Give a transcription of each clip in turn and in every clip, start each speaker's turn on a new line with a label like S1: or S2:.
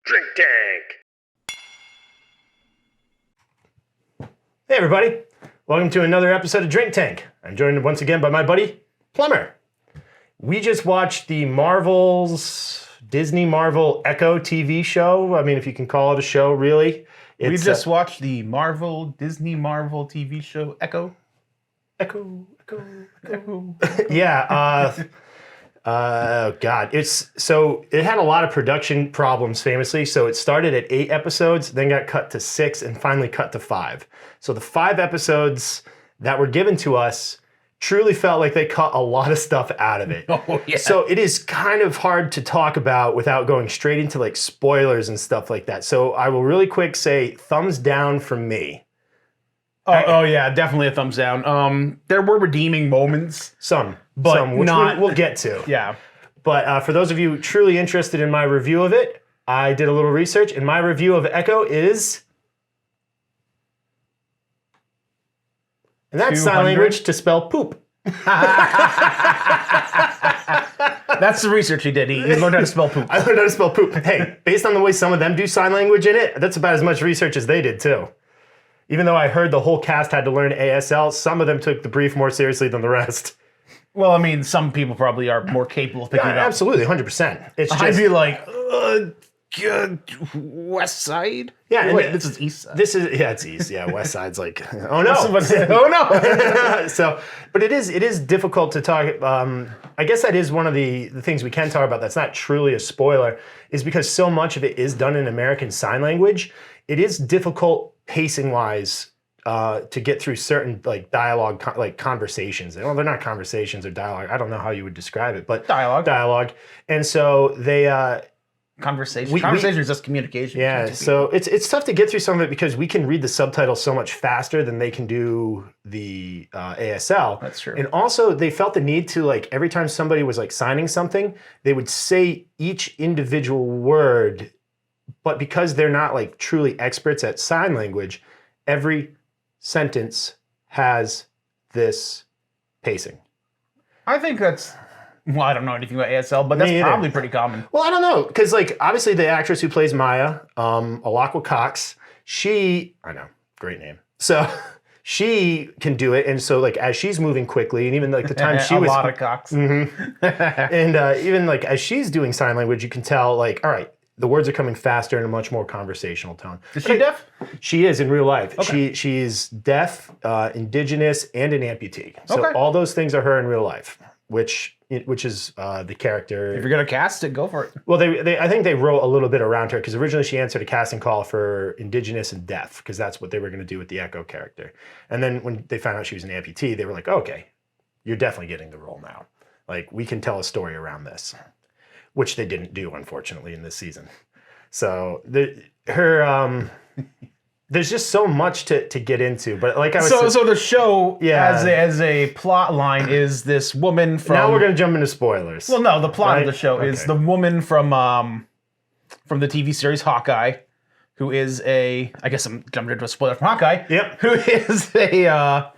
S1: Drink Tank. Hey everybody, welcome to another episode of Drink Tank. I'm joined once again by my buddy, Plumber. We just watched the Disney Marvel Echo TV show. I mean, if you can call it a show, really.
S2: We just watched the Disney Marvel TV show Echo.
S1: Echo. Yeah, oh God. It had a lot of production problems famously. So it started at 8 episodes, then got cut to 6, and finally cut to 5. So the 5 episodes that were given to us truly felt like they cut a lot of stuff out of it.
S2: Oh, yeah.
S1: So it is kind of hard to talk about without going straight into like spoilers and stuff like that. So I will really quick say thumbs down from me.
S2: Oh yeah, definitely a thumbs down. There were redeeming moments.
S1: Some, which
S2: not-
S1: we'll get to.
S2: Yeah.
S1: But for those of you truly interested in my review of it, I did a little research, and my review of Echo is... And that's sign
S2: 200?
S1: language to spell poop.
S2: That's the research he did. He learned how to spell poop.
S1: I learned how to spell poop. Hey, based on the way some of them do sign language in it, that's about as much research as they did, too. Even though I heard the whole cast had to learn ASL, some of them took the brief more seriously than the rest.
S2: Well, I mean, some people probably are more capable of picking it up.
S1: Absolutely, 100%. It's just...
S2: I'd be like, West Side?
S1: Yeah,
S2: Wait, this is East Side.
S1: It's East. Yeah, West Side's like, oh no.
S2: Oh no.
S1: So, but it is difficult to talk. I guess that is one of the things we can talk about that's not truly a spoiler, is because so much of it is done in American Sign Language. It is difficult pacing wise to get through certain like dialogue, like conversations. Well, they're not conversations or dialogue. I don't know how you would describe it, but dialogue. And so they.
S2: Conversation. Conversation is just communication.
S1: Yeah, so it's tough to get through some of it because we can read the subtitles so much faster than they can do the ASL.
S2: That's true.
S1: And also, they felt the need to, like, every time somebody was, like, signing something, they would say each individual word, but because they're not, like, truly experts at sign language, every sentence has this pacing.
S2: I think that's... Well, I don't know anything about ASL, but that's probably pretty common.
S1: Well, I don't know, because like obviously the actress who plays Maya, Alaqua Cox, I know, great name. So she can do it, and so like as she's moving quickly, and even like the time she was
S2: a lot of Cox,
S1: and even like as she's doing sign language, you can tell like, all right, the words are coming faster in a much more conversational tone.
S2: Is she deaf?
S1: She is in real life.
S2: Okay.
S1: She is deaf, indigenous, and an amputee. So
S2: Okay.
S1: all those things are her in real life, which is the character.
S2: If you're gonna cast it, go for it.
S1: Well, I think they wrote a little bit around her because originally she answered a casting call for indigenous and deaf because that's what they were going to do with the Echo character. And then when they found out she was an amputee, they were like, okay, you're definitely getting the role now. Like, we can tell a story around this, which they didn't do, unfortunately, in this season. So there's just so much to get into, but like I was saying,
S2: so the show as a plot line is this woman from.
S1: Now we're gonna jump into spoilers.
S2: Well, no, the plot of the show is the woman from the TV series Hawkeye, who is I guess I'm jumping into a spoiler from Hawkeye.
S1: Yep.
S2: Who is a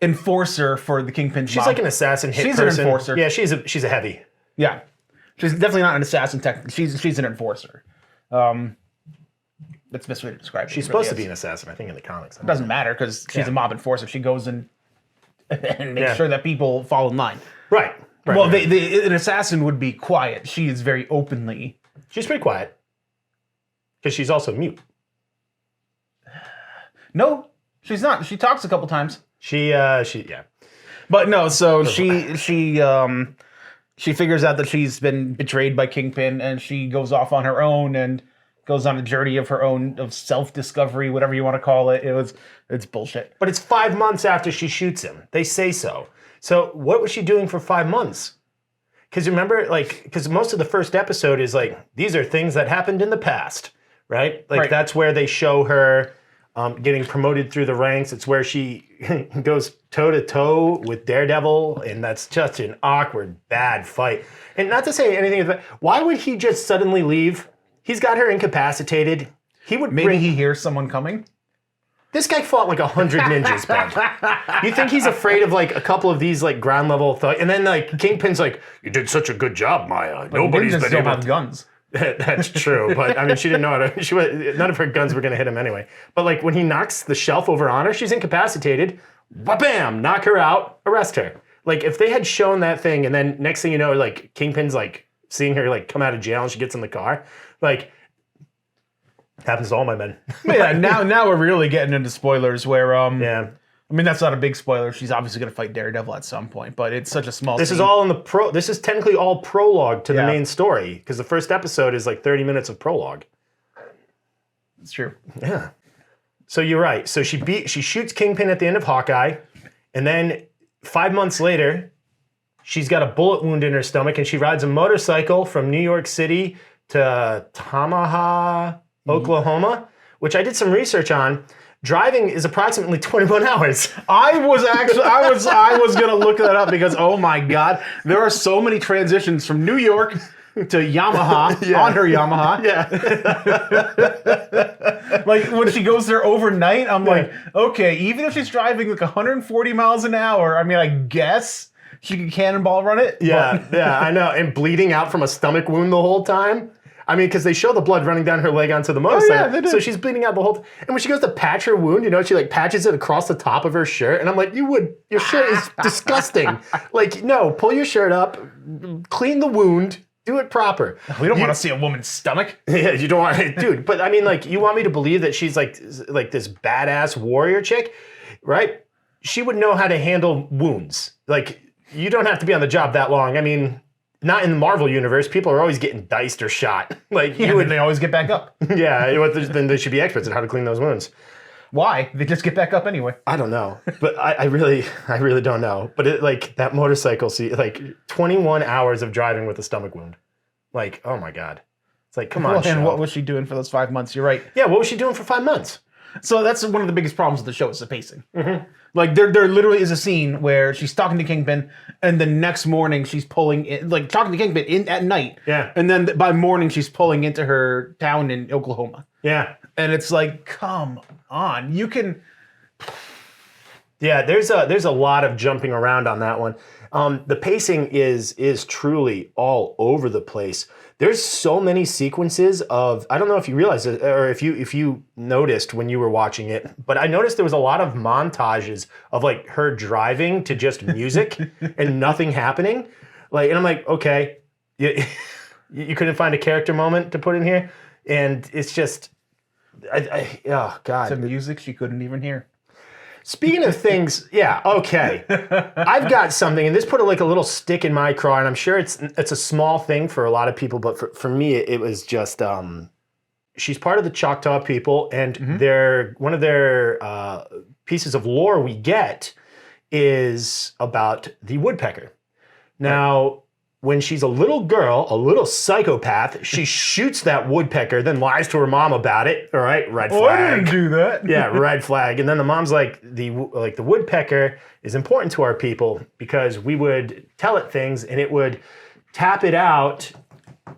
S2: enforcer for the Kingpin.
S1: She's like an assassin hit person.
S2: She's an enforcer.
S1: Yeah, she's a heavy.
S2: Yeah, she's definitely not an assassin. She's an enforcer. That's the best way to describe it.
S1: She's supposed to be an assassin, I think, in the comics.
S2: It doesn't matter because she's a mob enforcer. She goes and makes sure that people fall in line.
S1: Right.
S2: Well, an assassin would be quiet. She is very openly.
S1: She's pretty quiet because she's also mute.
S2: No, she's not. She talks a couple times.
S1: Yeah.
S2: But no, so she figures out that she's been betrayed by Kingpin, and she goes off on her own and goes on a journey of her own, of self-discovery, whatever you want to call it. It's bullshit.
S1: But it's 5 months after she shoots him. They say so. So what was she doing for 5 months? Because remember, because most of the first episode is like, these are things that happened in the past, right? Like that's where they show her getting promoted through the ranks. It's where she goes toe-to-toe with Daredevil, and that's just an awkward, bad fight. And not to say anything, why would he just suddenly leave? He's got her incapacitated.
S2: Maybe he hears someone coming.
S1: This guy fought like 100 ninjas, bud. You think he's afraid of like a couple of these like ground level thugs? And then like Kingpin's like, "You did such a good job, Maya.
S2: Nobody's been able to have guns."
S1: That's true, but I mean, she didn't know how to. None of her guns were going to hit him anyway. But like when he knocks the shelf over on her, she's incapacitated. Bam! Knock her out. Arrest her. Like if they had shown that thing, and then next thing you know, like Kingpin's like seeing her like come out of jail, and she gets in the car. Like happens to all my men.
S2: Yeah, now we're really getting into spoilers. Where
S1: Yeah.
S2: I mean, that's not a big spoiler. She's obviously going to fight Daredevil at some point, but it's such a small.
S1: This is
S2: scene.
S1: all in the This is technically all prologue to the
S2: Yeah.
S1: main story because the first episode is like 30 minutes of prologue.
S2: It's true.
S1: Yeah. So you're right. So she shoots Kingpin at the end of Hawkeye, and then 5 months later, she's got a bullet wound in her stomach, and she rides a motorcycle from New York City to Tamaha, Oklahoma, which I did some research on. Driving is approximately 21 hours.
S2: I was gonna look that up because oh my god, there are so many transitions from New York to Yamaha on her Yamaha.
S1: Yeah.
S2: Like when she goes there overnight, I'm like, okay, even if she's driving like 140 miles an hour, I mean, I guess she can cannonball run it.
S1: Yeah, yeah, I know. And bleeding out from a stomach wound the whole time. I mean, because they show the blood running down her leg onto the motorcycle.
S2: they do.
S1: So she's bleeding out the whole time. And when she goes to patch her wound, you know, she like patches it across the top of her shirt. And I'm like, your shirt is disgusting. Like, no, pull your shirt up, clean the wound, do it proper.
S2: We don't want to see a woman's stomach.
S1: Yeah, you don't want dude. But I mean, like, you want me to believe that she's like this badass warrior chick, right? She would know how to handle wounds. Like, you don't have to be on the job that long. I mean, not in the Marvel universe. People are always getting diced or shot. Like,
S2: Yeah, they always get back up.
S1: yeah. Then they should be experts at how to clean those wounds.
S2: Why? They just get back up anyway.
S1: I don't know, but I really don't know. But it, like that motorcycle, like 21 hours of driving with a stomach wound. Like, oh my god, it's like, come on.
S2: Well, and
S1: show.
S2: what was she doing for those 5 months? You're right.
S1: Yeah, what was she doing for 5 months?
S2: So that's one of the biggest problems with the show is the pacing. Like there literally is a scene where she's talking to Kingpin, and the next morning she's pulling in, like talking to Kingpin at night.
S1: Yeah.
S2: And then by morning she's pulling into her town in Oklahoma,
S1: Yeah.
S2: and it's like, come on, you can.
S1: Yeah, there's a lot of jumping around on that one. The pacing is truly all over the place. There's so many sequences of, I don't know if you realize it or if you noticed when you were watching it, but I noticed there was a lot of montages of like her driving to just music and nothing happening. Like, and I'm like, okay, you couldn't find a character moment to put in here, and it's just, oh god,
S2: The music she couldn't even hear.
S1: Speaking of things, yeah, okay. I've got something, and this put like a little stick in my craw, and I'm sure it's a small thing for a lot of people, but for me, it was just, she's part of the Choctaw people, and one of their pieces of lore we get is about the woodpecker. Now, when she's a little girl, a little psychopath, she shoots that woodpecker, then lies to her mom about it. All right, red flag.
S2: Oh, I didn't do that.
S1: Yeah, red flag. And then the mom's like, the woodpecker is important to our people because we would tell it things and it would tap it out,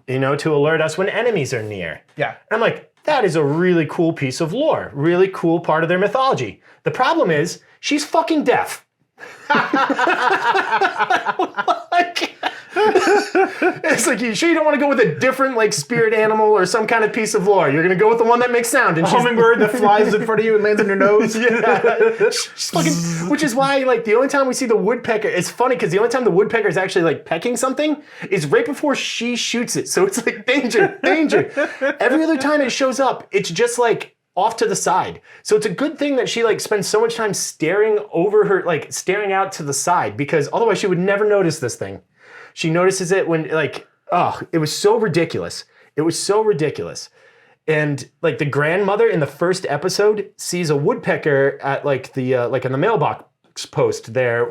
S1: you know, to alert us when enemies are near.
S2: Yeah.
S1: And I'm like, that is a really cool piece of lore, really cool part of their mythology. The problem is, she's fucking deaf. It's like, you sure you don't want to go with a different like spirit animal or some kind of piece of lore? You're gonna go with the one that makes sound. And
S2: A hummingbird that flies in front of you and lands on your nose.
S1: yeah, she's fucking, which is why like the only time we see the woodpecker, it's funny because the only time the woodpecker is actually like pecking something is right before she shoots it. So it's like danger, danger. Every other time it shows up, it's just like off to the side. So it's a good thing that she like spends so much time staring over her, like staring out to the side, because otherwise she would never notice this thing. She notices it when like, oh, it was so ridiculous. It was so ridiculous. And like the grandmother in the first episode sees a woodpecker at like the like in the mailbox post there,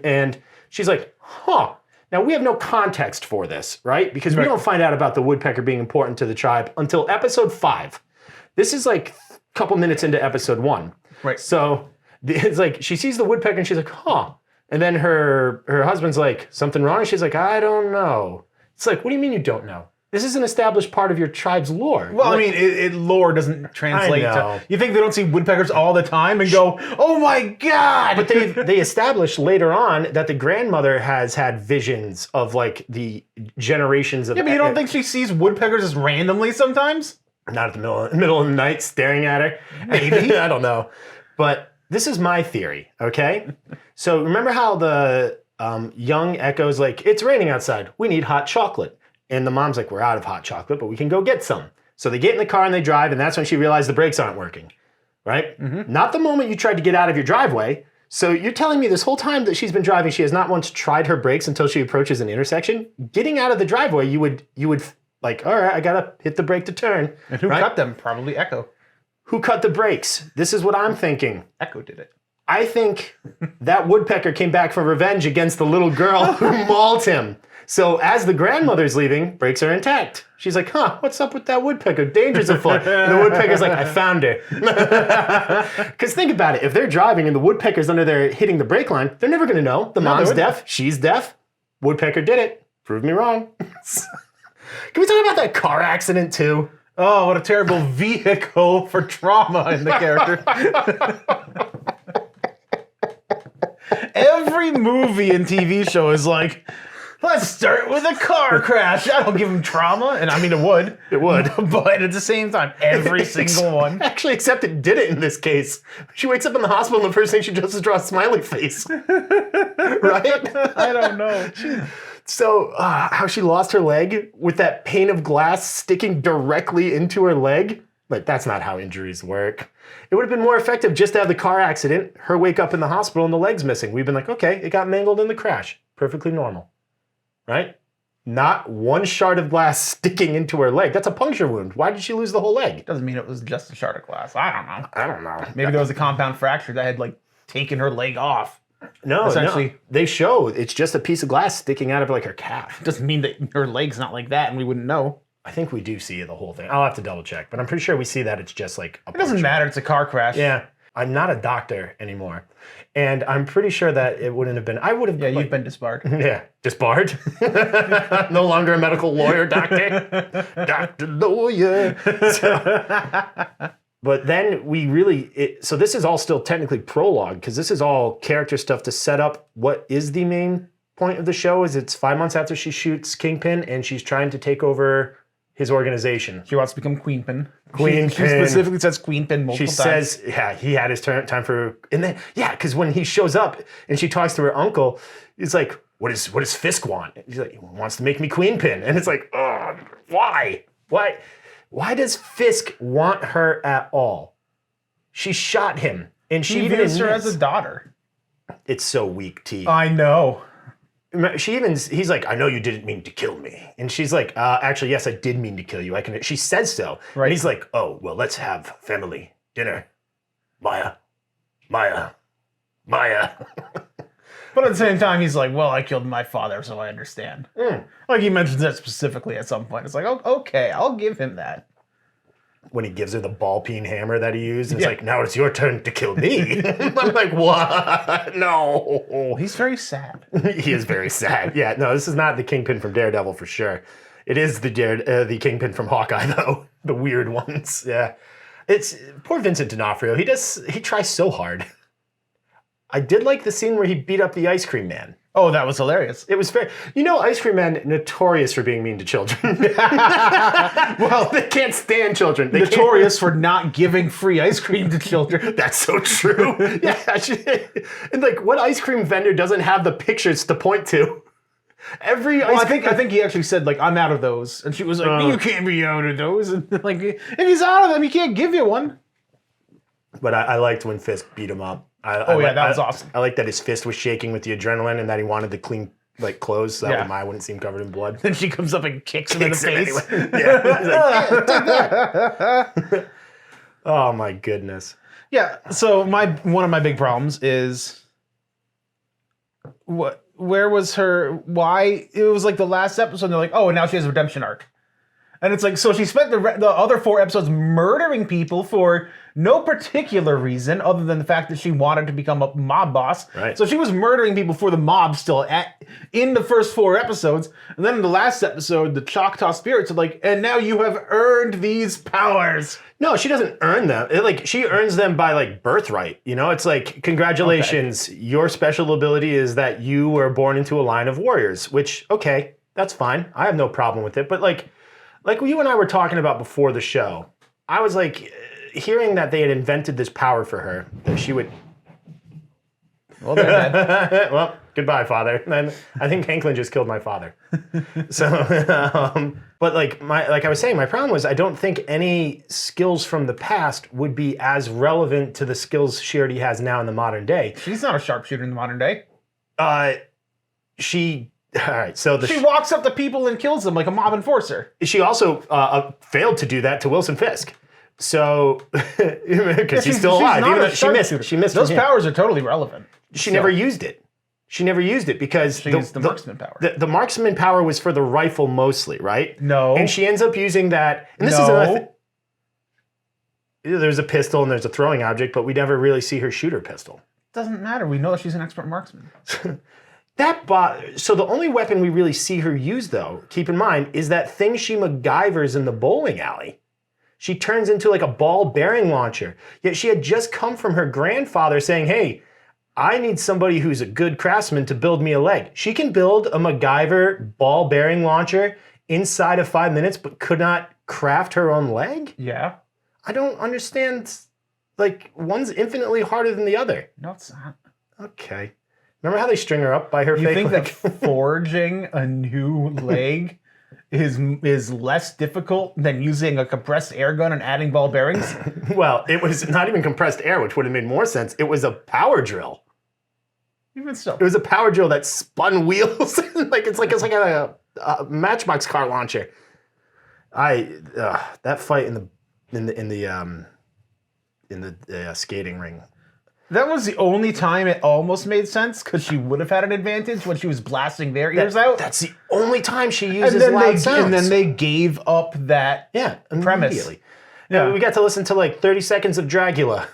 S1: and she's like, huh. Now we have no context for this, right? Because we don't find out about the woodpecker being important to the tribe until episode 5. This is like a couple minutes into episode 1.
S2: Right.
S1: So it's like she sees the woodpecker and she's like, huh. And then her husband's like, something wrong? And she's like, I don't know. It's like, what do you mean you don't know? This is an established part of your tribe's lore.
S2: Well, I mean, lore doesn't translate
S1: I know.
S2: to. You think they don't see woodpeckers all the time and go, "Oh my god!"
S1: But they established later on that the grandmother has had visions of like the generations of.
S2: Yeah, but you don't think she sees woodpeckers just randomly sometimes?
S1: Not at the middle of the night staring at her?
S2: Maybe.
S1: I don't know. But this is my theory, okay? So remember how the young Echo's like, it's raining outside. We need hot chocolate. And the mom's like, we're out of hot chocolate, but we can go get some. So they get in the car and they drive, and that's when she realized the brakes aren't working, right? Not the moment you tried to get out of your driveway. So you're telling me this whole time that she's been driving, she has not once tried her brakes until she approaches an intersection? Getting out of the driveway, you would like, all right, I gotta hit the brake to turn.
S2: And who
S1: right?
S2: cut them? Probably Echo.
S1: Who cut the brakes? This is what I'm thinking.
S2: Echo did it.
S1: I think that woodpecker came back for revenge against the little girl who mauled him. So as the grandmother's leaving, brakes are intact. She's like, huh, what's up with that woodpecker? Danger's afoot. And the woodpecker's like, I found her. Because think about it. If they're driving and the woodpecker's under there hitting the brake line, they're never going to know. The mom's deaf. She's deaf. Woodpecker did it. Prove me wrong. Can we talk about that car accident too?
S2: Oh, what a terrible vehicle for trauma in the character. Every movie and TV show is like, let's start with a car crash. That'll give him trauma. And I mean, it would.
S1: It would.
S2: But at the same time, every single one.
S1: Actually, except it did it in this case. She wakes up in the hospital and the first thing she does is draw a smiley face. Right?
S2: I don't know.
S1: So, how she lost her leg with that pane of glass sticking directly into her leg? Like, that's not how injuries work. It would have been more effective just to have the car accident, her wake up in the hospital and the leg's missing. We've been like, okay, it got mangled in the crash. Perfectly normal. Right? Not one shard of glass sticking into her leg. That's a puncture wound. Why did she lose the whole leg?
S2: Doesn't mean it was just a shard of glass. I don't know.
S1: I don't know.
S2: Maybe there was a compound fracture that had like taken her leg off.
S1: No,
S2: Essentially.
S1: no. They show it's just a piece of glass sticking out of like her calf.
S2: Doesn't mean that her leg's not like that and we wouldn't know.
S1: I think we do see the whole thing. I'll have to double check, but I'm pretty sure we see that it's just like a
S2: It doesn't matter. It's a car crash.
S1: Yeah. I'm not a doctor anymore. And I'm pretty sure that it wouldn't have been. I would have.
S2: Yeah, you've been disbarred.
S1: Yeah, disbarred. No longer a medical lawyer, doctor. Doctor, lawyer. But then we really. So this is all still technically prologue because this is all character stuff to set up what is the main point of the show. Is it's 5 months after she shoots Kingpin and she's trying to take over his organization.
S2: She wants to become Queenpin.
S1: Queenpin.
S2: She specifically says Queenpin multiple times.
S1: She says, yeah, he had his time for, and then, yeah, because when he shows up and she talks to her uncle, he's like, what does Fisk want? He's like, he wants to make me Queenpin. And it's like, oh, why? Why does Fisk want her at all? She shot him. And she
S2: He
S1: even
S2: views her
S1: admits-
S2: as a daughter.
S1: It's so weak, T.
S2: I know.
S1: He's like, I know you didn't mean to kill me. And she's like, actually, yes, I did mean to kill you. She says so.
S2: Right.
S1: And he's like, oh, well, let's have family dinner. Maya.
S2: But at the same time, he's like, well, I killed my father, so I understand. Like he mentions that specifically at some point. It's like, oh, okay, I'll give him that.
S1: When he gives her the ball peen hammer that he used, and
S2: Yeah.
S1: it's like, now it's your turn to kill me. I'm like, what? No.
S2: He's very sad.
S1: He is very sad. Yeah, no, this is not the Kingpin from Daredevil for sure. It is the Kingpin from Hawkeye, though. The weird ones. Yeah. It's poor Vincent D'Onofrio. He tries so hard. I did like the scene where he beat up the ice cream man.
S2: Oh, that was hilarious.
S1: It was fair. You know, ice cream men notorious for being mean to children. Well, they can't stand children. They
S2: Notorious for not giving free ice cream to children.
S1: That's so true. Yeah, and like, what ice cream vendor doesn't have the pictures to point to? Every ice
S2: Well,
S1: cream.
S2: I think he actually said like, I'm out of those, and she was like, you can't be out of those. And like, if he's out of them, he can't give you one.
S1: But I liked when Fisk beat him up.
S2: That was awesome.
S1: I like that his fist was shaking with the adrenaline, and that he wanted to clean like clothes so that
S2: Yeah.
S1: way Maya wouldn't seem covered in blood.
S2: Then she comes up and kicks him in the
S1: Kicks him
S2: face.
S1: anyway. Yeah. He's like, "Yeah, take that." Oh my goodness.
S2: Yeah. So one of my big problems is where was her? Why it was like the last episode? They're like, oh, and now she has a redemption arc. And it's like, so she spent the other 4 episodes murdering people for no particular reason other than the fact that she wanted to become a mob boss.
S1: Right.
S2: So she was murdering people for the mob still in the first 4 episodes. And then in the last episode, the Choctaw spirits are like, and now you have earned these powers.
S1: No, she doesn't earn them. She earns them by like birthright. You know, it's like, congratulations, your special ability is that you were born into a line of warriors, which, okay, that's fine. I have no problem with it. But like you and I were talking about before the show, I was like, hearing that they had invented this power for her, that she would...
S2: Well, they're dead.
S1: Well, goodbye, father. And I think Hanklin just killed my father. So, but like I was saying, my problem was I don't think any skills from the past would be as relevant to the skills she already has now in the modern day.
S2: She's not a sharpshooter in the modern day.
S1: All right, so
S2: she walks up to people and kills them like a mob enforcer.
S1: She also failed to do that to Wilson Fisk. So, because he's still alive, even though she missed.
S2: Those powers are totally relevant.
S1: She never used it. She never used it because
S2: she used the marksman power.
S1: The marksman power was for the rifle mostly, right?
S2: No.
S1: And she ends up using that. And this is another there's a pistol and there's a throwing object, but we never really see her shoot her pistol.
S2: Doesn't matter. We know that she's an expert marksman.
S1: So the only weapon we really see her use, though, keep in mind, is that thing she MacGyvers in the bowling alley. She turns into like a ball bearing launcher. Yet she had just come from her grandfather saying, hey, I need somebody who's a good craftsman to build me a leg. She can build a MacGyver ball bearing launcher inside of 5 minutes, but could not craft her own leg?
S2: Yeah.
S1: I don't understand. Like, one's infinitely harder than the other.
S2: No, it's not.
S1: Okay. Remember how they string her up by her
S2: You
S1: fake
S2: think
S1: leg?
S2: that forging a new leg is less difficult than using a compressed air gun and adding ball bearings?
S1: Well, it was not even compressed air, which would have made more sense. It was a power drill.
S2: Even so.
S1: It was a power drill that spun wheels. It's like a Matchbox car launcher. That fight in the skating ring.
S2: That was the only time it almost made sense because she would have had an advantage when she was blasting their ears out.
S1: That's the only time she uses loud sounds.
S2: And then they gave up that premise.
S1: Immediately. Yeah, we got to listen to like 30 seconds of Dragula.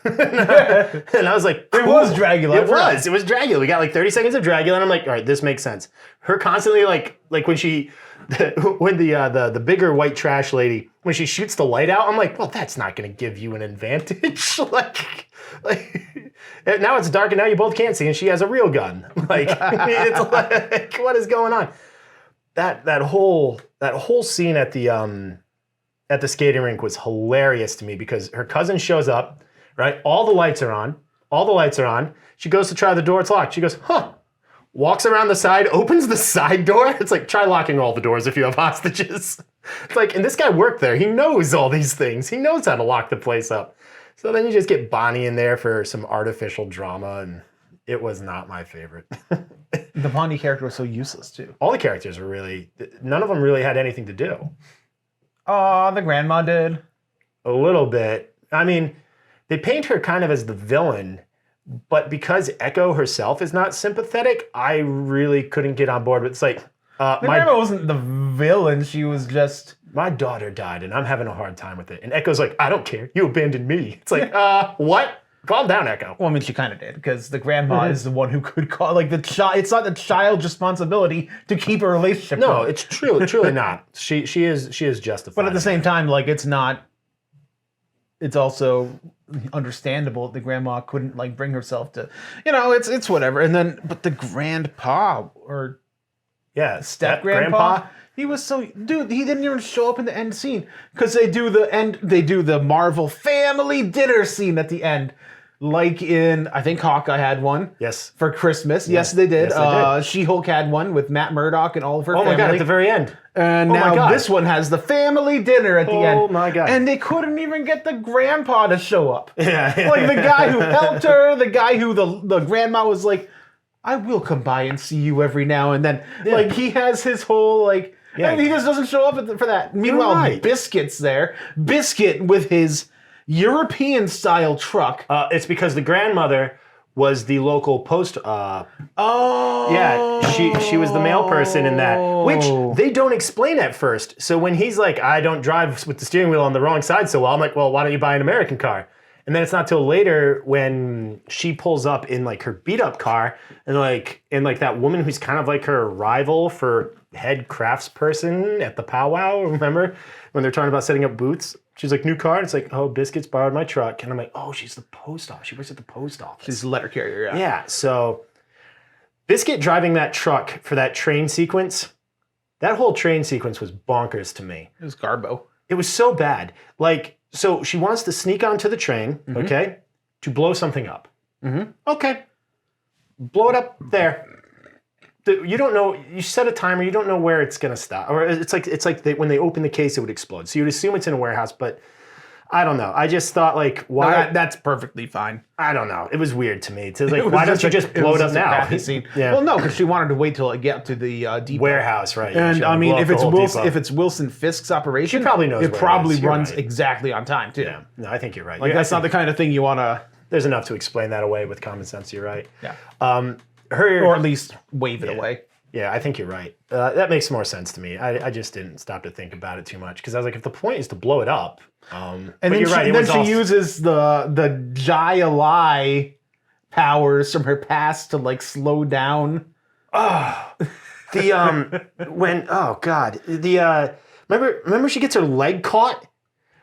S1: And I was like, cool.
S2: It was Dragula.
S1: It was Dragula. We got like 30 seconds of Dragula, and I'm like, all right, this makes sense. Her constantly like when the bigger white trash lady, when she shoots the light out, I'm like, well, that's not going to give you an advantage. like now it's dark and now you both can't see, and she has a real gun. Like, it's like, what is going on? That whole scene at the skating rink was hilarious to me because her cousin shows up, right? All the lights are on. She goes to try the door, it's locked. She goes, huh. Walks around the side, opens the side door. It's like, try locking all the doors if you have hostages. It's like, and this guy worked there. He knows all these things. He knows how to lock the place up. So then you just get Bonnie in there for some artificial drama, and it was not my favorite.
S2: The Bonnie character was so useless, too.
S1: All the characters were none of them really had anything to do.
S2: The grandma did.
S1: A little bit. I mean, they paint her kind of as the villain, but because Echo herself is not sympathetic, I really couldn't get on board with it's like,
S2: the grandma wasn't the villain, she was just...
S1: My daughter died and I'm having a hard time with it. And Echo's like, I don't care, you abandoned me. It's like, what? Calm down, Echo.
S2: Well, I mean, she kind of did, because the grandma is the one who could call, like, it's not the child's responsibility to keep a relationship
S1: No,
S2: going.
S1: it's truly not. She is justified.
S2: But at the same time, like, it's also understandable that the grandma couldn't, like, bring herself to, it's whatever. And then, but the grandpa, or step-grandpa, he was so, dude, he didn't even show up in the end scene, because they do the Marvel family dinner scene at the end. Like in, I think Hawkeye had one.
S1: Yes.
S2: For Christmas. Yes, they did.
S1: Yes, they did.
S2: She-Hulk had one with Matt Murdock and all of her family.
S1: Oh my God, at the very end.
S2: And now this one has the family dinner at the end.
S1: Oh my God.
S2: And they couldn't even get the grandpa to show up.
S1: Yeah.
S2: Like the guy who helped her, the guy who the grandma was like, I will come by and see you every now and then. Yeah. Like he has his whole like, and he just doesn't show up for that. Meanwhile, Biscuit's there. Biscuit with his European-style truck.
S1: It's because the grandmother was the local post.
S2: Oh.
S1: Yeah, she was the mail person in that, which they don't explain at first. So when he's like, I don't drive with the steering wheel on the wrong side so well, I'm like, well, why don't you buy an American car? And then it's not till later when she pulls up in like her beat up car and like that woman who's kind of like her rival for head craftsperson at the powwow. Remember when they're talking about setting up booths? She's like, new car. And it's like, oh, Biscuits borrowed my truck. And I'm like, oh, she's the post office. She works at the post office.
S2: She's a letter carrier, yeah.
S1: Yeah. So Biscuit driving that truck for that train sequence, that whole train sequence was bonkers to me.
S2: It was Garbo.
S1: It was so bad. Like, so she wants to sneak onto the train, okay, to blow something up. Okay. Blow it up there. You don't know, you set a timer, you don't know where it's going to stop. Or it's like when they open the case, it would explode. So you'd assume it's in a warehouse, but I don't know. I just thought like, why?
S2: No, that's perfectly fine.
S1: I don't know. It was weird to me. It's like, why don't you just blow it up now?
S2: Scene.
S1: Yeah.
S2: Well, no, because she wanted to wait till it get to the depot.
S1: Warehouse, right.
S2: And I mean, if it's Wilson Fisk's operation,
S1: she probably knows
S2: it
S1: where
S2: probably
S1: it is. You're
S2: runs
S1: right.
S2: exactly on time, too.
S1: Yeah. No, I think you're right.
S2: Like, that's not the kind of thing you want to...
S1: There's enough to explain that away with common sense. You're right.
S2: Yeah.
S1: Or
S2: at least wave it away.
S1: Yeah, I think you're right. That makes more sense to me. I just didn't stop to think about it too much because I was like, if the point is to blow it up,
S2: and
S1: but
S2: then
S1: you're right.
S2: then she uses the Jaya Lai powers from her past to like slow down.
S1: Remember she gets her leg caught,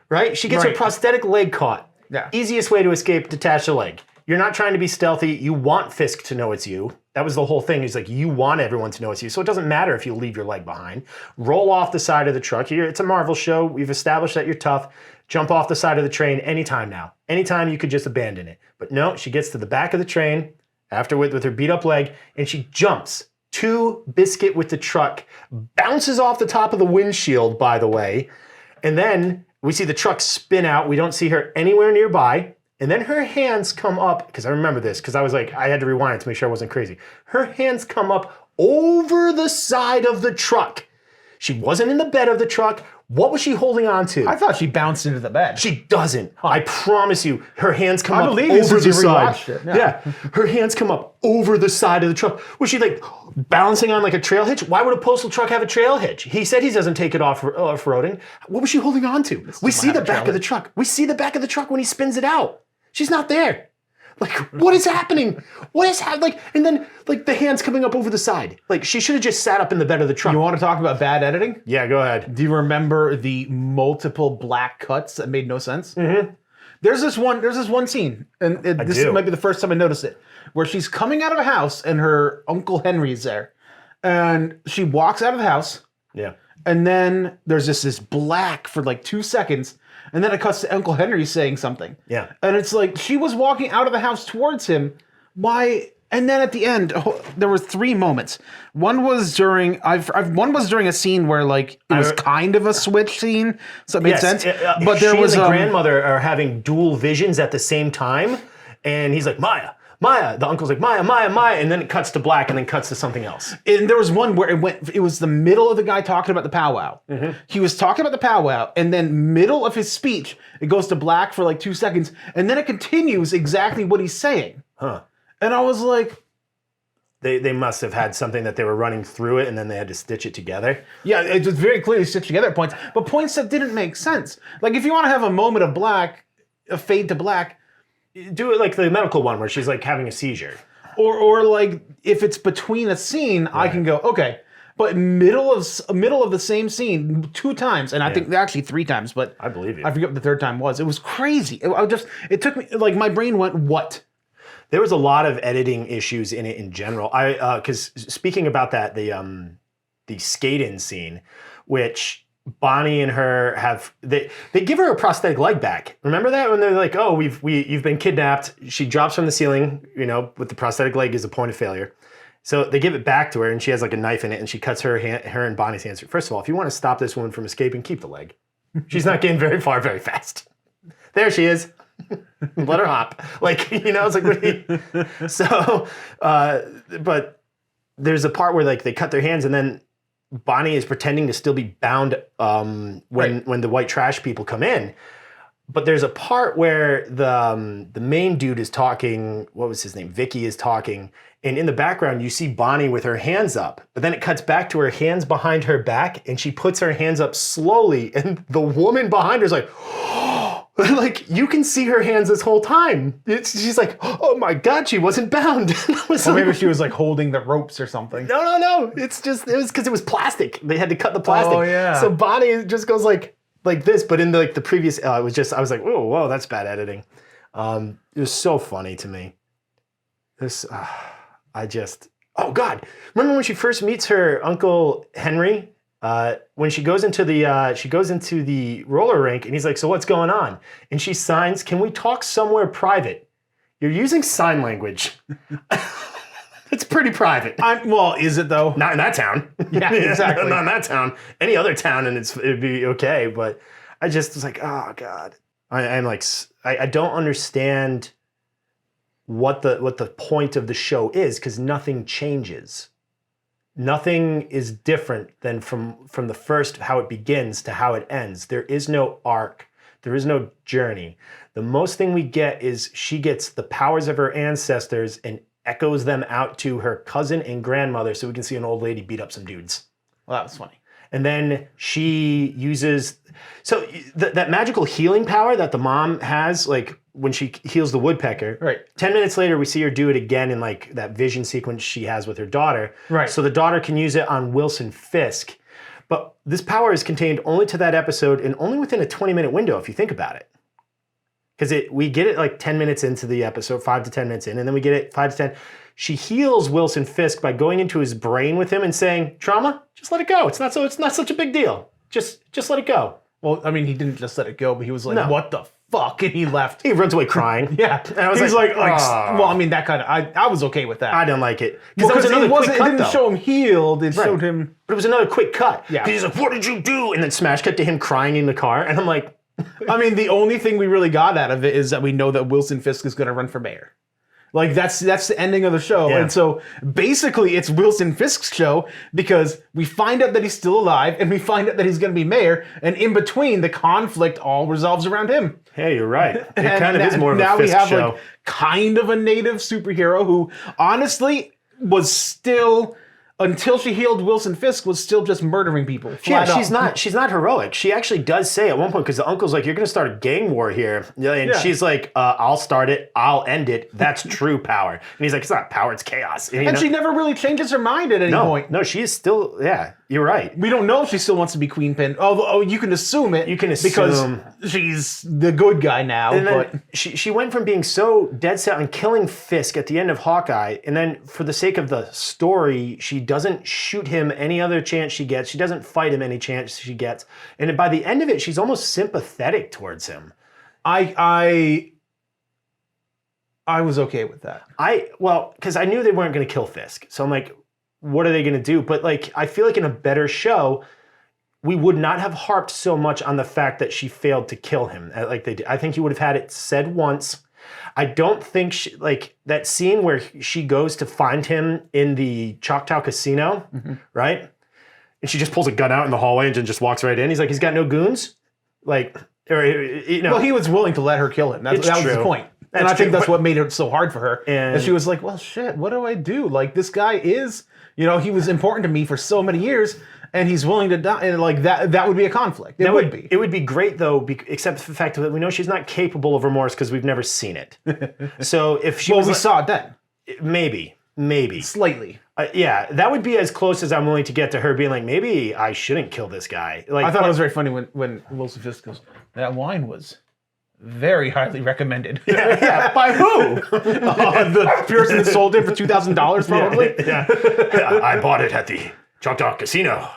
S1: right? She gets her prosthetic leg caught.
S2: Yeah.
S1: Easiest way to escape, detach the leg. You're not trying to be stealthy. You want Fisk to know it's you. That was the whole thing. Is like you want everyone to know it's you. So it doesn't matter if you leave your leg behind. Roll off the side of the truck. It's a Marvel show. We've established that you're tough. Jump off the side of the train anytime now. Anytime you could just abandon it. But no, she gets to the back of the train after with her beat up leg and she jumps to Biscuit with the truck, bounces off the top of the windshield, by the way. And then we see the truck spin out. We don't see her anywhere nearby. And then her hands come up, because I remember this, because I was like, I had to rewind it to make sure I wasn't crazy. Her hands come up over the side of the truck. She wasn't in the bed of the truck. What was she holding on to?
S2: I thought she bounced into the bed.
S1: She doesn't. I promise you, her hands come up over
S2: since
S1: the
S2: you
S1: side.
S2: rewatched it.
S1: Yeah, her hands come up over the side of the truck. Was she like balancing on like a trail hitch? Why would a postal truck have a trail hitch? He said he doesn't take it off-roading. What was she holding on to? We see the back of the truck. We see the back of the truck when he spins it out. She's not there. Like, what is happening? What is happening? Like, and then, like, the hands coming up over the side. Like, she should have just sat up in the bed of the truck.
S2: You want to talk about bad editing?
S1: Yeah, go ahead.
S2: Do you remember the multiple black cuts that made no sense? Mm-hmm. There's this one scene, and this might be the first time I noticed it, where she's coming out of a house and her Uncle Henry's there. And she walks out of the house.
S1: Yeah.
S2: And then there's this black for like 2 seconds. And then it cuts to Uncle Henry saying something.
S1: Yeah.
S2: And it's like she was walking out of the house towards him. Why? And then at the end, there were 3 moments. One was during a scene where like it was kind of a switch scene, so it made sense.
S1: But there was and the grandmother are having dual visions at the same time, and he's like, Maya. The uncle's like, Maya, and then it cuts to black and then cuts to something else.
S2: And there was one where it was the middle of the guy talking about the powwow. Mm-hmm. He was talking about the powwow, and then middle of his speech, it goes to black for like 2 seconds, and then it continues exactly what he's saying.
S1: Huh.
S2: And I was like...
S1: They must have had something that they were running through it, and then they had to stitch it together.
S2: Yeah, it was very clearly stitched together at points, but points that didn't make sense. Like, if you want to have a moment of black, a fade to black...
S1: Do it like the medical one where she's like having a seizure.
S2: Or like if it's between a scene, right. I can go, okay. But middle of the same scene 2 times, and I think actually 3 times, but
S1: I believe you.
S2: I forget what the 3rd time was. It was crazy. It took me, like my brain went, what?
S1: There was a lot of editing issues in it in general. Because speaking about that, the skate-in scene, which Bonnie and her they give her a prosthetic leg back. Remember that when they're like, "Oh, you've been kidnapped." She drops from the ceiling, with the prosthetic leg is a point of failure. So they give it back to her, and she has like a knife in it, and she cuts her and Bonnie's hands. First of all, if you want to stop this woman from escaping, keep the leg. She's not getting very far very fast. There she is. Let her hop. Like, it's like, what are you? So, but there's a part where like they cut their hands, and then Bonnie is pretending to still be bound when the white trash people come in. But there's a part where the main dude is talking. What was his name? Vicky is talking, and in the background you see Bonnie with her hands up. But then it cuts back to her hands behind her back, and she puts her hands up slowly, and the woman behind her is like, like you can see her hands this whole time. She's like, oh my god, she wasn't bound.
S2: Or maybe she was like holding the ropes or something.
S1: No. It was because it was plastic. They had to cut the plastic.
S2: Oh yeah.
S1: So Bonnie just goes like this, but in the previous, it was just I was like, oh, whoa, that's bad editing. It was so funny to me. Oh God, remember when she first meets her Uncle Henry? When she goes into the roller rink, and he's like, so what's going on? And she signs, can we talk somewhere private? You're using sign language. It's pretty private.
S2: Well, is it though?
S1: Not in that town.
S2: Yeah, exactly.
S1: Not in that town. Any other town, and it'd be okay. But I just was like, oh God. I'm like, I don't understand what the point of the show is, because nothing changes. Nothing is different than from the first, how it begins to how it ends. There is no arc. There is no journey. The most thing we get is she gets the powers of her ancestors and echoes them out to her cousin and grandmother, so we can see an old lady beat up some dudes.
S2: Well, that was funny.
S1: And then she uses that magical healing power that the mom has, like when she heals the woodpecker.
S2: Right.
S1: 10 minutes later, we see her do it again in like that vision sequence she has with her daughter.
S2: Right.
S1: So the daughter can use it on Wilson Fisk. But this power is contained only to that episode and only within a 20-minute window, if you think about it. Because we get it like 10 minutes into the episode, 5 to 10 minutes in, and then we get it 5 to 10. She heals Wilson Fisk by going into his brain with him and saying, trauma, just let it go. It's not such a big deal. Just let it go.
S2: Well, I mean, he didn't just let it go, but he was like,
S1: No.
S2: what the fuck? And he left.
S1: He runs away crying.
S2: Yeah.
S1: And I was
S2: He's
S1: like,
S2: well, I mean, that kind of, I was okay with that.
S1: I didn't like it.
S2: Because
S1: Because that was another quick
S2: it
S1: cut,
S2: didn't
S1: though.
S2: show him healed. It
S1: Right.
S2: showed him.
S1: But it was another quick cut.
S2: Yeah.
S1: Because he's like, what did you do? And then smash cut to him crying in the car. And I'm like,
S2: I mean, the only thing we really got out of it is that we know that Wilson Fisk is going to run for mayor. Like, that's the ending of the show.
S1: Yeah.
S2: And so, basically, it's Wilson Fisk's show because we find out that he's still alive and we find out that he's going to be mayor. And in between, the conflict all resolves around him.
S1: hey, you're right. It
S2: And
S1: kind of is more of a
S2: now we
S1: Fisk
S2: have
S1: show.
S2: like kind of a native superhero who honestly was still, until she healed Wilson Fisk, was still just murdering people.
S1: Yeah,
S2: flat out.
S1: she's not heroic. She actually does say at one point, because the uncle's like, you're going to start a gang war here. And
S2: Yeah.
S1: she's like, I'll start it. I'll end it. That's true power. And he's like, it's not power, it's chaos. And, you
S2: And
S1: know?
S2: she never really changes her mind at any point.
S1: No, she is still, yeah, you're right.
S2: We don't know if she still wants to be Queen Pin. Although you can assume it.
S1: You can
S2: because
S1: assume.
S2: she's the good guy now.
S1: And
S2: But
S1: then she went from being so dead set on killing Fisk at the end of Hawkeye, and then for the sake of the story, she doesn't shoot him any other chance she gets. She doesn't fight him any chance she gets. And by the end of it, she's almost sympathetic towards him.
S2: I was okay with that.
S1: Because I knew they weren't going to kill Fisk. So I'm like, what are they going to do? But like, I feel like in a better show, we would not have harped so much on the fact that she failed to kill him like they did. I think you would have had it said once. I don't think like that scene where she goes to find him in the Choctaw Casino, right? And she just pulls a gun out in the hallway and just walks right in. He's like, he's got no goons? Like, or, you know.
S2: Well, he was willing to let her kill him. That was
S1: true.
S2: the point. And
S1: That's
S2: I think
S1: true,
S2: that's
S1: but-
S2: what made it so hard for her.
S1: And-
S2: she was like, well, shit, what do I do? Like, this guy is, he was important to me for so many years, and he's willing to die. And like, that would be a conflict. It would be.
S1: It would be great, though, except for the fact that we know she's not capable of remorse because we've never seen it. So if she
S2: Well,
S1: was
S2: we
S1: like-
S2: saw it then.
S1: maybe.
S2: Slightly.
S1: Yeah, that would be as close as I'm willing to get to her being like, maybe I shouldn't kill this guy. Like,
S2: I thought it was very funny when Wilson Fisk goes, that wine was very highly recommended.
S1: yeah, by who?
S2: The person that sold it for $2,000 probably.
S1: Yeah. I bought it at the Choctaw Casino.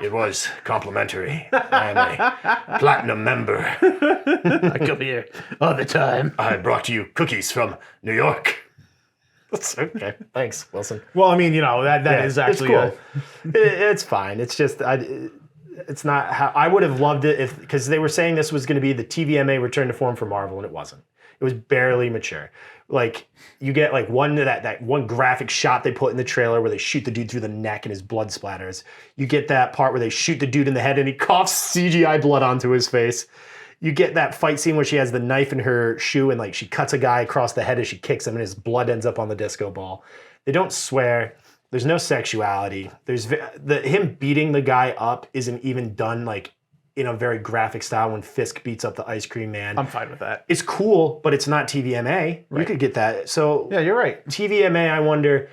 S1: It was complimentary. I'm a platinum member.
S2: I come here all the time.
S1: I brought you cookies from New York. That's okay. Thanks, Wilson.
S2: Well, I mean, that is actually
S1: it's cool. It's fine. It's just it's not how I would have loved it because they were saying this was going to be the TVMA return to form for Marvel, and it wasn't. It was barely mature. Like you get like that one graphic shot they put in the trailer where they shoot the dude through the neck and his blood splatters. You get that part where they shoot the dude in the head and he coughs CGI blood onto his face. you get that fight scene where she has the knife in her shoe and like she cuts a guy across the head as she kicks him and his blood ends up on the disco ball. They don't swear. There's no sexuality. Him beating the guy up isn't even done like in a very graphic style when Fisk beats up the ice cream man.
S2: I'm fine with that.
S1: It's cool, but it's not TVMA. Right. You could get that. So
S2: yeah, you're right.
S1: TVMA, I wonder.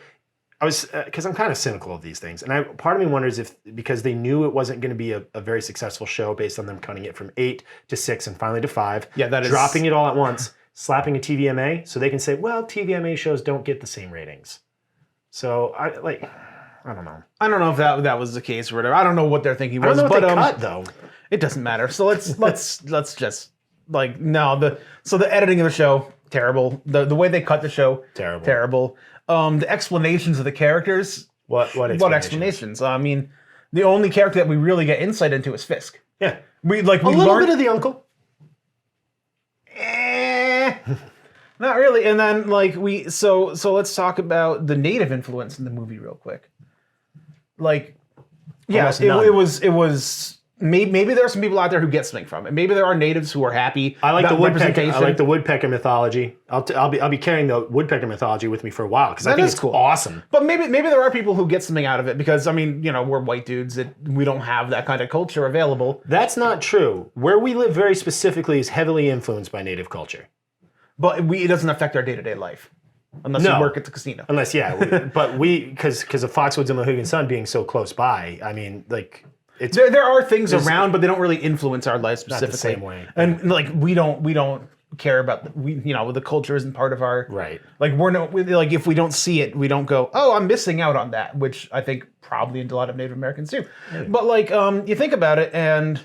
S1: Because I'm kind of cynical of these things, and part of me wonders if because they knew it wasn't going to be a very successful show based on them cutting it from 8 to 6 and finally to 5.
S2: Yeah, that is
S1: dropping it all at once, slapping a TVMA, so they can say, well, TVMA shows don't get the same ratings. So I don't know. I
S2: don't know if that was the case or whatever. I don't know what their thinking was.
S1: I don't know what they cut though.
S2: It doesn't matter. So let's just like no the editing of the show terrible. The way they cut the show terrible. The explanations of the characters.
S1: What
S2: explanations? I mean, the only character that we really get insight into is Fisk.
S1: Yeah,
S2: we
S1: a little bit of the uncle.
S2: Not really. And then like so let's talk about the native influence in the movie real quick. Like, yeah, it was. Maybe there are some people out there who get something from it. Maybe there are natives who are happy.
S1: I like the woodpecker. I like the woodpecker mythology. I'll be carrying the woodpecker mythology with me for a while because I think it's cool. Awesome.
S2: But maybe there are people who get something out of it because I mean we're white dudes. We don't have that kind of culture available.
S1: That's not true. Where we live very specifically is heavily influenced by native culture.
S2: But it doesn't affect our day-to-day life. Unless you work at the casino.
S1: Unless, because of Foxwoods and Mohegan Sun being so close by, I mean, like...
S2: There are things around, but they don't really influence our lives specifically.
S1: Not the same way.
S2: And like we don't care about the culture isn't part of our
S1: right.
S2: Like like if we don't see it, we don't go, oh, I'm missing out on that, which I think probably a lot of Native Americans do. Mm. But like you think about it, and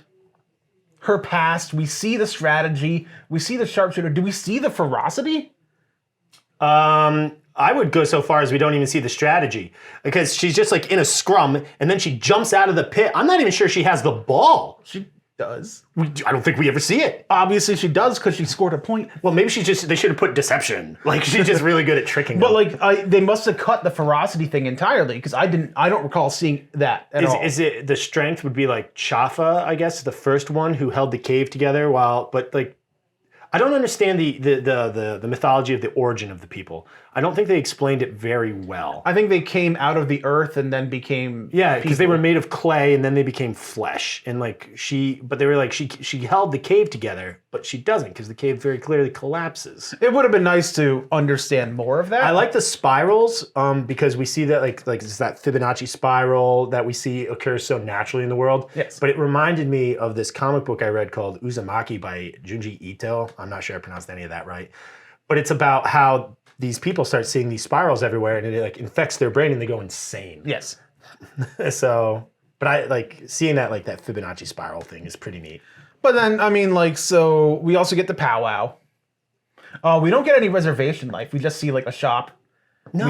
S2: her past, we see the strategy, we see the sharpshooter. Do we see the ferocity?
S1: I would go so far as we don't even see the strategy because she's just like in a scrum and then she jumps out of the pit. I'm not even sure she has the ball.
S2: She does.
S1: I don't think we ever see it.
S2: Obviously she does because she scored a point.
S1: Well, maybe they should have put deception. Like she's just really good at tricking them.
S2: But like they must have cut the ferocity thing entirely because I don't recall seeing that at all.
S1: Is it the strength would be like Chafa, I guess, the first one who held the cave together but like I don't understand the mythology of the origin of the people. I don't think they explained it very well.
S2: I think they came out of the earth and then became
S1: because they were made of clay and then they became flesh. And like but they were like she held the cave together, but she doesn't because the cave very clearly collapses.
S2: It would have been nice to understand more of that.
S1: I like the spirals because we see that like it's that Fibonacci spiral that we see occurs so naturally in the world.
S2: Yes.
S1: But it reminded me of this comic book I read called Uzumaki by Junji Ito. I'm not sure I pronounced any of that right. But it's about how these people start seeing these spirals everywhere and it like infects their brain and they go insane.
S2: Yes.
S1: So, but I like seeing that like that Fibonacci spiral thing is pretty neat.
S2: But then, I mean, like, so we also get the powwow. We don't get any reservation life. We just see like a shop.
S1: No.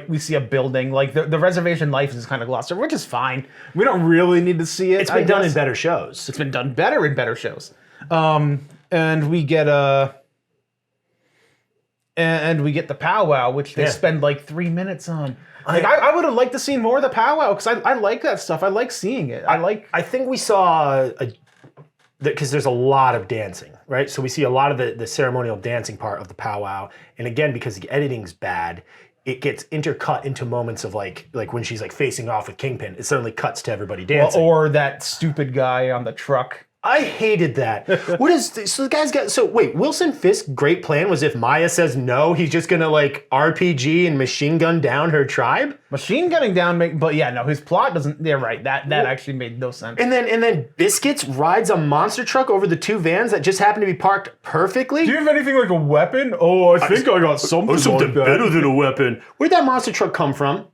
S2: We see a building. Like the reservation life is kind of glossed over, which is fine. We don't really need to see it.
S1: It's been done in better shows.
S2: It's been done better in better shows. And we get the powwow, which they spend like 3 minutes on. Like I would have liked to see more of the powwow because I like that stuff. I like seeing it.
S1: I think we saw because there's a lot of dancing, right? So we see a lot of the ceremonial dancing part of the powwow, and again because the editing's bad, it gets intercut into moments of like when she's like facing off with Kingpin, it suddenly cuts to everybody dancing.
S2: Or that stupid guy on the truck.
S1: I hated that. So the guy's got, so wait, Wilson Fisk's great plan was if Maya says no, he's just gonna like RPG and machine gun down her tribe?
S2: Machine gunning down, but yeah, no, his plot doesn't, they're right, that actually made no sense.
S1: And then Biscuits rides a monster truck over the two vans that just happen to be parked perfectly?
S2: Do you have anything like a weapon? Oh, I think I got something like that.
S1: Better than a weapon. Where'd that monster truck come from?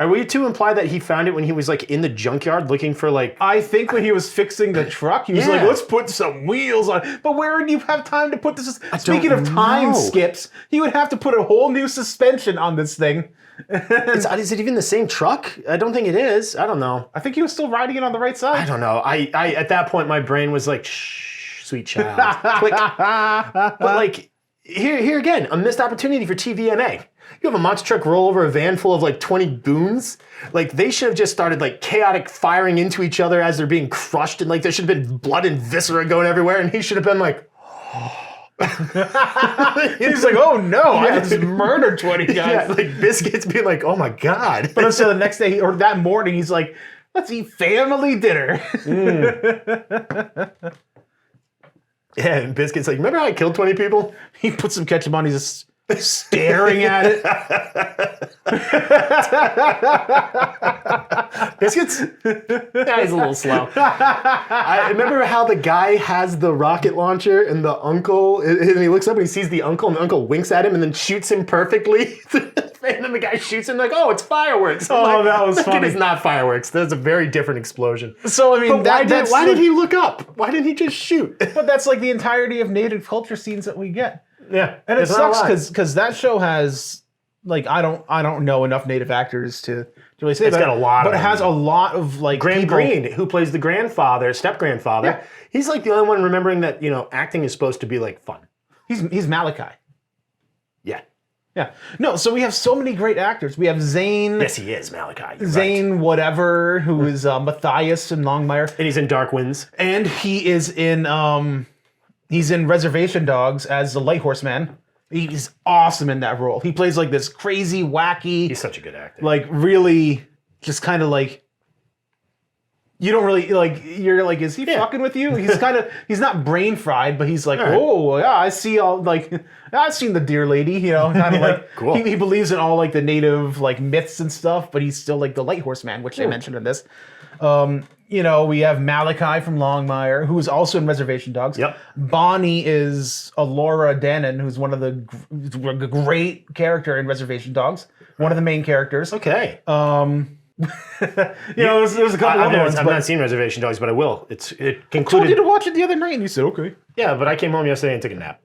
S1: Are we to imply that he found it when he was like in the junkyard looking for like...
S2: I think when he was fixing the truck, he was like, let's put some wheels on. But where do you have time to put this? Speaking of time skips, he would have to put a whole new suspension on this thing.
S1: Is it even the same truck? I don't think it is. I don't know.
S2: I think he was still riding it on the right side.
S1: I don't know. I at that point, my brain was like, shh, sweet child. Click. But like... here again, a missed opportunity for TVMA. You have a monster truck roll over a van full of like 20 goons. Like they should have just started like chaotic firing into each other as they're being crushed, and like there should have been blood and viscera going everywhere, and he should have been like,
S2: he's like, oh no, I just murdered 20 guys.
S1: Yeah, like Biscuits being like, oh my god.
S2: But so the next day or that morning, he's like, let's eat family dinner. Yeah,
S1: and Biscuits like, remember how I killed 20 people?
S2: He puts some ketchup on. He's just staring at it.
S1: Biscuits? Yeah, he's a little slow. I remember how the guy has the rocket launcher and the uncle, and he looks up and he sees the uncle, and the uncle winks at him and then shoots him perfectly. And then the guy shoots him like, oh, it's fireworks.
S2: Oh,
S1: like,
S2: that was funny.
S1: It is not fireworks. That's a very different explosion.
S2: So, I mean,
S1: but why did he look up? Why didn't he just shoot?
S2: But that's like the entirety of native culture scenes that we get.
S1: Yeah.
S2: And it sucks because that show has, like, I don't know enough native actors to really say
S1: it's got a lot
S2: but
S1: of
S2: it has
S1: them.
S2: a lot of, like,
S1: Graham
S2: people.
S1: Greene, who plays the grandfather, step-grandfather,
S2: Yeah.
S1: he's like the only one remembering that, acting is supposed to be like fun.
S2: He's Malachi.
S1: Yeah.
S2: Yeah. No, so we have so many great actors. We have Zane.
S1: Yes, he is, Malachi. You're
S2: Zane
S1: right.
S2: whatever, who is Matthias in Longmire.
S1: And he's in Dark Winds.
S2: And he is in Reservation Dogs as the Light Horseman. He's awesome in that role. He plays like this crazy, wacky,
S1: He's such a good actor.
S2: like really just kind of like you don't really like you're like, is he fucking with you? He's not brain fried, but he's like,
S1: All right.
S2: oh yeah, I see all like I've seen the deer lady, kind of like
S1: Cool.
S2: he believes in all like the native like myths and stuff, but he's still like the Light Horseman, which they mentioned in this. We have Malachi from Longmire, who is also in Reservation Dogs.
S1: Yep.
S2: Bonnie is Laura Dannon, who's one of the great character in Reservation Dogs. One of the main characters.
S1: Okay.
S2: There's a couple other ones.
S1: I've
S2: but
S1: not seen Reservation Dogs, but I will. It
S2: I told you
S1: concluded.
S2: to watch it the other night, and you said okay.
S1: Yeah, but I came home yesterday and took a nap.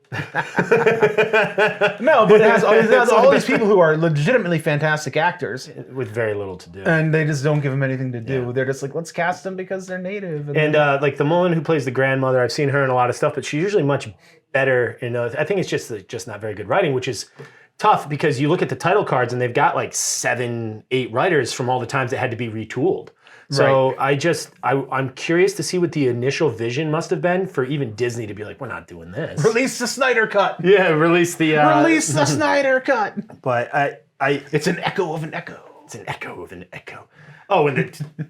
S2: No, but it has all these people who are legitimately fantastic actors,
S1: With very little to do.
S2: and they just don't give them anything to do. They're just like, let's cast them because they're native.
S1: And like the Mullen who plays the grandmother, I've seen her in a lot of stuff, but she's usually much better. I think it's just not very good writing, which is tough because you look at the title cards and they've got like 7, 8 writers from all the times it had to be retooled. So I'm curious to see what the initial vision must have been for even Disney to be like, we're not doing this.
S2: Release the Snyder Cut.
S1: Yeah, release the
S2: Release the Snyder Cut.
S1: But
S2: It's an echo of an echo.
S1: it's an echo of an echo. Oh, and the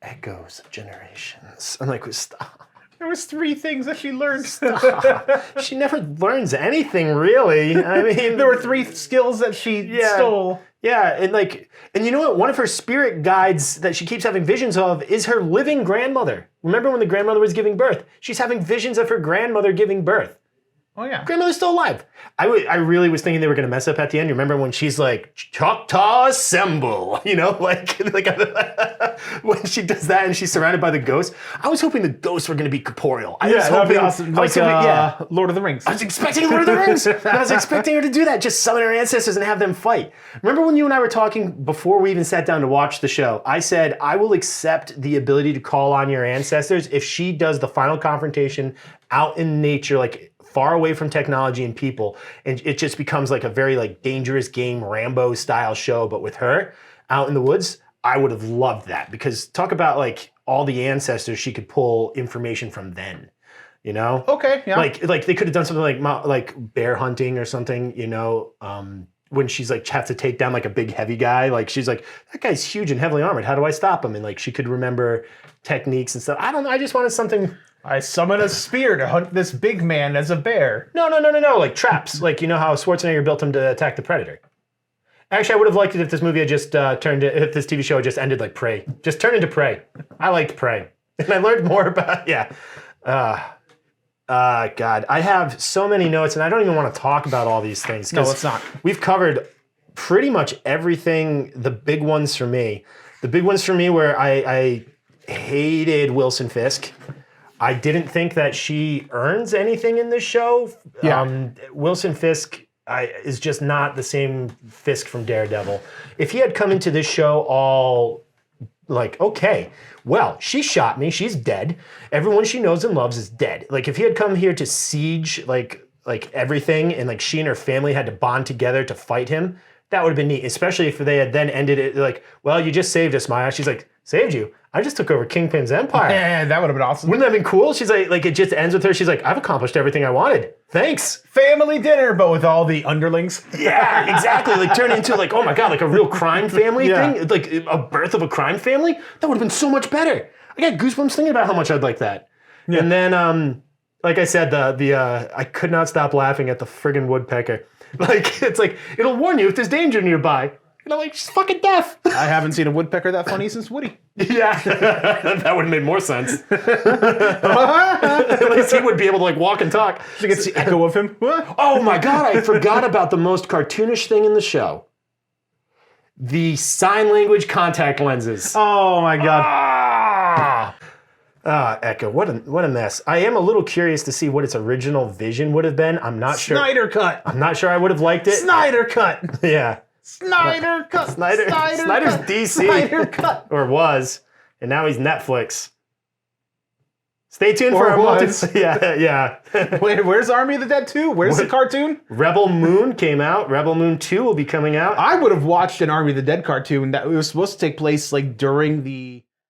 S1: echoes of generations. I'm like, stop.
S2: There was 3 things that she learned.
S1: She never learns anything really. I mean,
S2: There were 3 skills that she stole.
S1: Yeah, and you know what? One of her spirit guides that she keeps having visions of is her living grandmother. Remember when the grandmother was giving birth? She's having visions of her grandmother giving birth.
S2: Oh yeah.
S1: Grandmother's still alive. I really was thinking they were going to mess up at the end. You remember when she's like, Choctaw assemble, like when she does that and she's surrounded by the ghosts. I was hoping the ghosts were going to be corporeal.
S2: That'd be awesome. Like Lord of the Rings.
S1: I was expecting Lord of the Rings. I was expecting her to do that, just summon her ancestors and have them fight. Remember when you and I were talking before we even sat down to watch the show? I said, I will accept the ability to call on your ancestors if she does the final confrontation out in nature, like far away from technology and people, and it just becomes like a very like dangerous game, Rambo style show, but with her out in the woods. I would have loved that, because talk about like all the ancestors she could pull information from then.
S2: Okay, yeah.
S1: Like they could have done something like bear hunting or something, when she's like has to take down like a big heavy guy, like she's like, that guy's huge and heavily armored, how do I stop him? And like she could remember techniques and stuff. I don't know, I just wanted something.
S2: I summon a spear to hunt this big man as a bear.
S1: No, like traps. Like, you know how Schwarzenegger built him to attack the Predator. Actually, I would have liked it if this movie had just if this TV show had just ended like Prey. Just turned into Prey. I liked Prey. And I learned more about, God, I have so many notes and I don't even want to talk about all these things.
S2: No, let's not.
S1: We've covered pretty much everything, the big ones for me. The big ones for me were I hated Wilson Fisk. I didn't think that she earns anything in this show.
S2: Yeah.
S1: Wilson Fisk is just not the same Fisk from Daredevil. If he had come into this show all like, okay, well, she shot me, she's dead. Everyone she knows and loves is dead. Like if he had come here to siege like like everything, and like she and her family had to bond together to fight him. That would have been neat, especially if they had then ended it like, well, you just saved us, Maya. She's like, saved you? I just took over Kingpin's empire.
S2: Man, that would have been awesome.
S1: Wouldn't that have been cool? She's like, it just ends with her. She's like, I've accomplished everything I wanted. Thanks.
S2: Family dinner, but with all the underlings.
S1: Yeah, exactly. Like turn into like, oh my God, like a real crime family thing. Like a birth of a crime family. That would have been so much better. I got goosebumps thinking about how much I'd like that. Yeah. And then, like I said, I could not stop laughing at the friggin' woodpecker. Like, it's like, it'll warn you if there's danger nearby. And I'm like, she's fucking deaf.
S2: I haven't seen a woodpecker that funny since Woody.
S1: Yeah, that would have made more sense. At least he would be able to like walk and talk.
S2: She gets the echo of him.
S1: Oh my God, I forgot about the most cartoonish thing in the show. The sign language contact lenses.
S2: Oh my God.
S1: Echo, what a mess. I am a little curious to see what its original vision would have been. I'm not sure.
S2: Snyder cut.
S1: I'm not sure I would have liked it.
S2: Snyder cut.
S1: Yeah.
S2: Snyder cut.
S1: Snyder's
S2: cut.
S1: DC.
S2: Snyder cut.
S1: Or was. And now he's Netflix. Stay tuned
S2: Or
S1: for our
S2: was.
S1: Yeah.
S2: Where's Army of the Dead 2? Where's the cartoon?
S1: Rebel Moon came out. Rebel Moon 2 will be coming out.
S2: I would have watched an Army of the Dead cartoon that was supposed to take place like during the